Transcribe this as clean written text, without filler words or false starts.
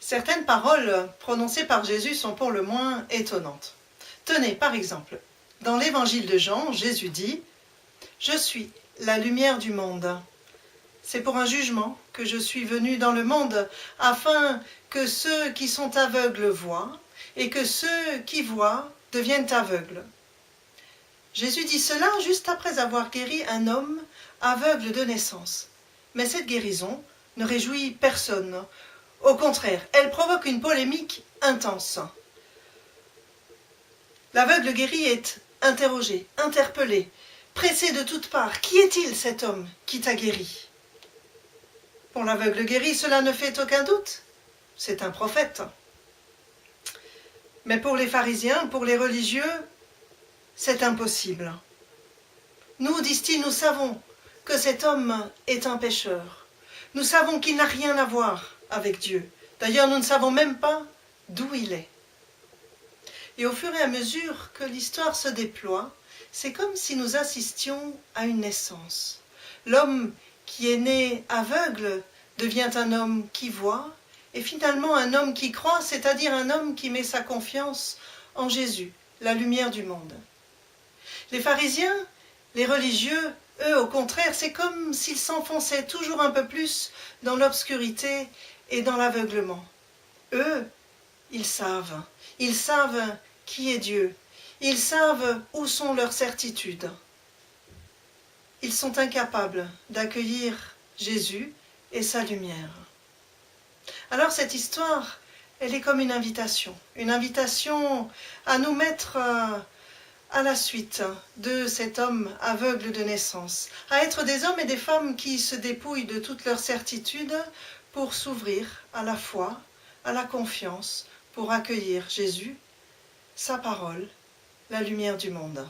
Certaines paroles prononcées par Jésus sont pour le moins étonnantes. Tenez, par exemple, dans l'évangile de Jean, Jésus dit « Je suis la lumière du monde. C'est pour un jugement que je suis venu dans le monde, afin que ceux qui sont aveugles voient, et que ceux qui voient deviennent aveugles. » Jésus dit cela juste après avoir guéri un homme aveugle de naissance. Mais cette guérison ne réjouit personne. Au contraire, elle provoque une polémique intense. L'aveugle guéri est interrogé, interpellé, pressé de toutes parts. Qui est-il, cet homme qui t'a guéri? Pour l'aveugle guéri, cela ne fait aucun doute. C'est un prophète. Mais pour les pharisiens, pour les religieux, c'est impossible. Nous, disent-ils, nous savons que cet homme est un pécheur. Nous savons qu'il n'a rien à voir avec Dieu. D'ailleurs, nous ne savons même pas d'où il est. Et au fur et à mesure que l'histoire se déploie, c'est comme si nous assistions à une naissance. L'homme qui est né aveugle devient un homme qui voit, et finalement un homme qui croit, c'est-à-dire un homme qui met sa confiance en Jésus, la lumière du monde. Les pharisiens, les religieux, eux, au contraire, c'est comme s'ils s'enfonçaient toujours un peu plus dans l'obscurité et dans l'aveuglement. Eux, ils savent qui est Dieu, ils savent où sont leurs certitudes. Ils sont incapables d'accueillir Jésus et sa lumière. Alors cette histoire, elle est comme une invitation à nous mettre à la suite de cet homme aveugle de naissance, à être des hommes et des femmes qui se dépouillent de toutes leurs certitudes pour s'ouvrir à la foi, à la confiance, pour accueillir Jésus, sa parole, la lumière du monde.